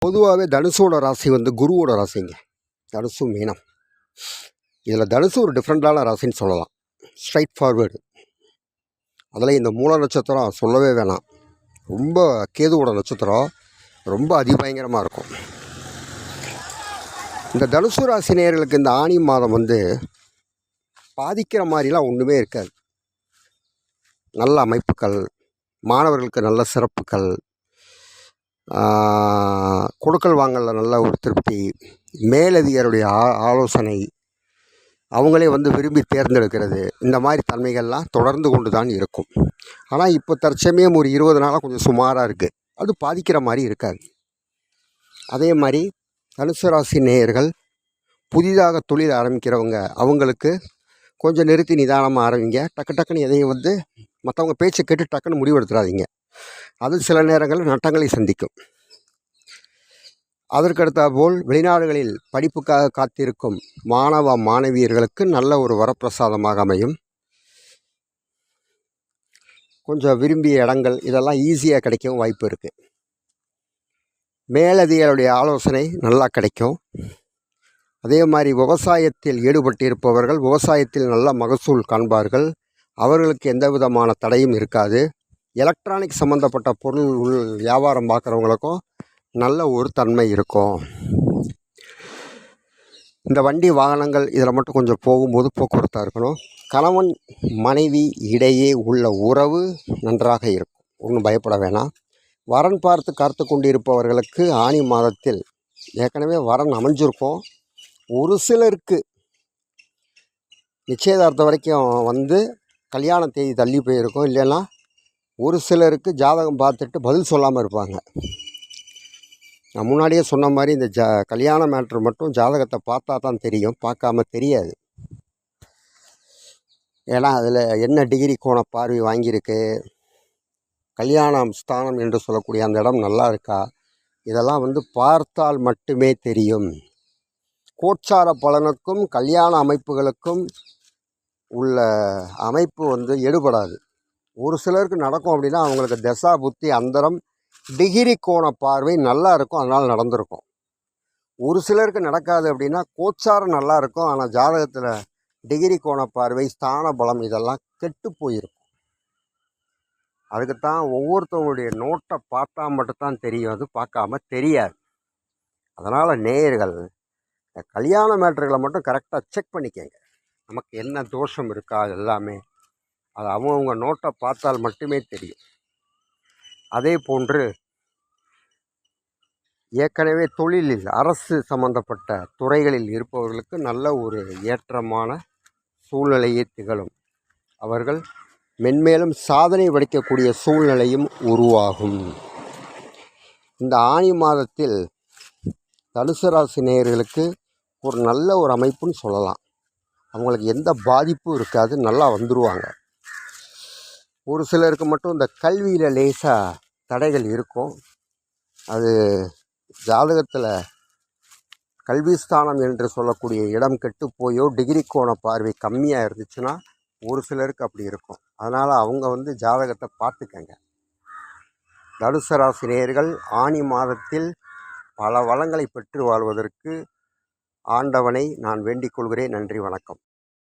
பொதுவாகவே தனுசோட ராசி வந்து குருவோட ராசிங்க. தனுசு மீனம். இதில் தனுசு ஒரு டிஃப்ரெண்ட்டான ராசின்னு சொல்லலாம். Straight forward. அதில் இந்த மூல நட்சத்திரம் சொல்லவே வேணாம். ரொம்ப கேதுவோட நட்சத்திரம் ரொம்ப அதிபயங்கரமாக இருக்கும். இந்த தனுசு ராசி நேயர்களுக்கு இந்த ஆனி மாதம் வந்து பாதிக்கிற மாதிரிலாம் ஒன்றுமே இருக்காது. நல்ல அமைப்புகள், மாணவர்களுக்கு நல்ல சிறப்புகள், கொடுக்கல் வாங்கல நல்ல ஒரு திருப்தி, மேலதிகாரியுடைய ஆலோசனை, அவங்களே வந்து விரும்பி தேர்ந்தெடுக்கிறது, இந்த மாதிரி தன்மைகள்லாம் தொடர்ந்து கொண்டு தான் இருக்கும். ஆனால் இப்போ தற்சமயம் ஒரு 20 நாளாக கொஞ்சம் சுமாராக இருக்குது. அது பாதிக்கிற மாதிரி இருக்காது. அதே மாதிரி தனுசு ராசி நேயர்கள் புதிதாக தொழில் ஆரம்பிக்கிறவங்க, அவங்களுக்கு கொஞ்சம் நிறுத்தி நிதானமாக ஆரம்பிங்க. டக்குன்னு எதையும் வந்து மற்றவங்க பேச்சை கேட்டு டக்குன்னு முடிவெடுத்துடாதீங்க. அது சில நேரங்களில் நட்டங்களை சந்திக்கும். அதற்கடுத்தாற்போல் வெளிநாடுகளில் படிப்புக்காக காத்திருக்கும் மாணவ மாணவியர்களுக்கு நல்ல ஒரு வரப்பிரசாதமாக அமையும். கொஞ்சம் விரும்பிய இடங்கள் இதெல்லாம் ஈஸியாக கிடைக்கவும் வாய்ப்பு இருக்குது. மேலதிகாரியுடைய ஆலோசனை நல்லா கிடைக்கும். அதே மாதிரி விவசாயத்தில் ஈடுபட்டிருப்பவர்கள் விவசாயத்தில் நல்ல மகசூல் காண்பார்கள். அவர்களுக்கு எந்த விதமான தடையும் இருக்காது. எலக்ட்ரானிக் சம்மந்தப்பட்ட பொருள் வியாபாரம் பார்க்குறவங்களுக்கும் நல்ல ஒரு தன்மை இருக்கும். இந்த வண்டி வாகனங்கள் இதில் மட்டும் கொஞ்சம் போகும்போது போக்குவரத்தாக இருக்கணும். கணவன் மனைவி இடையே உள்ள உறவு நன்றாக இருக்கும். ஒன்றும் பயப்பட வேணாம். வரன் பார்த்து காத்து கொண்டிருப்பவர்களுக்கு ஆனி மாதத்தில் ஏற்கனவே வரன் அமைஞ்சிருக்கும். ஒரு சிலருக்கு நிச்சயதார்த்தம் வரைக்கும் வந்து கல்யாண தேதி தள்ளி போயிருக்கும். இல்லைன்னா ஒரு சிலருக்கு ஜாதகம் பார்த்துட்டு பதில் சொல்லாமல் இருப்பாங்க. நான் முன்னாடியே சொன்ன மாதிரி இந்த கல்யாண மேட்ரு மட்டும் ஜாதகத்தை பார்த்தா தான் தெரியும், பார்க்காம தெரியாது. ஏன்னா அதில் என்ன டிகிரி கோண பார்வை வாங்கியிருக்கு, கல்யாணம் ஸ்தானம் என்று சொல்லக்கூடிய அந்த இடம் நல்லா இருக்கா, இதெல்லாம் வந்து பார்த்தால் மட்டுமே தெரியும். கோச்சார பலனுக்கும் கல்யாண அமைப்புகளுக்கும் உள்ள அமைப்பு வந்து எடுபடாது. ஒரு சிலருக்கு நடக்கும் அப்படின்னா அவங்களுக்கு தசா புத்தி அந்தரம் டிகிரி கோண பார்வை நல்லா இருக்கும், அதனால் நடந்திருக்கும். ஒரு சிலருக்கு நடக்காது அப்படின்னா கோச்சாரம் நல்லா இருக்கும், ஆனால் ஜாதகத்தில் டிகிரி கோண பார்வை ஸ்தான பலம் இதெல்லாம் கெட்டு போயிருக்கும். அதுக்குத்தான் ஒவ்வொருத்தவங்களுடைய நோட்டை பார்த்தா மட்டும்தான் தெரியும், அது பார்க்காம தெரியாது. அதனால் நேயர்கள் கல்யாண மேட்டர்களை மட்டும் கரெக்டாக செக் பண்ணிக்கங்க. நமக்கு என்ன தோஷம் இருக்கா எல்லாமே அது அவங்கவுங்க நோட்டை பார்த்தால் மட்டுமே தெரியும். அதே போன்று ஏற்கனவே தொழிலில் அரசு சம்பந்தப்பட்ட துறைகளில் இருப்பவர்களுக்கு நல்ல ஒரு ஏற்றமான சூழ்நிலையே திகழும். அவர்கள் மென்மேலும் சாதனை படைக்கக்கூடிய சூழ்நிலையும் உருவாகும். இந்த ஆனி மாதத்தில் தனுசு ராசி நேயர்களுக்கு ஒரு நல்ல ஒரு அமைப்புன்னு சொல்லலாம். அவங்களுக்கு எந்த பாதிப்பும் இருக்காது, நல்லா வந்துடுவாங்க. ஒரு சிலருக்கு மட்டும் இந்த கல்வியில் லேசாக தடைகள் இருக்கும். அது ஜாதகத்தில் கல்வி ஸ்தானம் என்று சொல்லக்கூடிய இடம் கெட்டு போயோ டிகிரி கோண பார்வை கம்மியாக இருந்துச்சுன்னா ஒரு சிலருக்கு அப்படி இருக்கும். அதனால் அவங்க வந்து ஜாதகத்தை பார்த்துக்கங்க. தனுசு ராசி நேயர்கள் ஆனி மாதத்தில் பல வளங்களை பெற்று வாழ்வதற்கு ஆண்டவனை நான் வேண்டிக் கொள்கிறேன். நன்றி, வணக்கம்.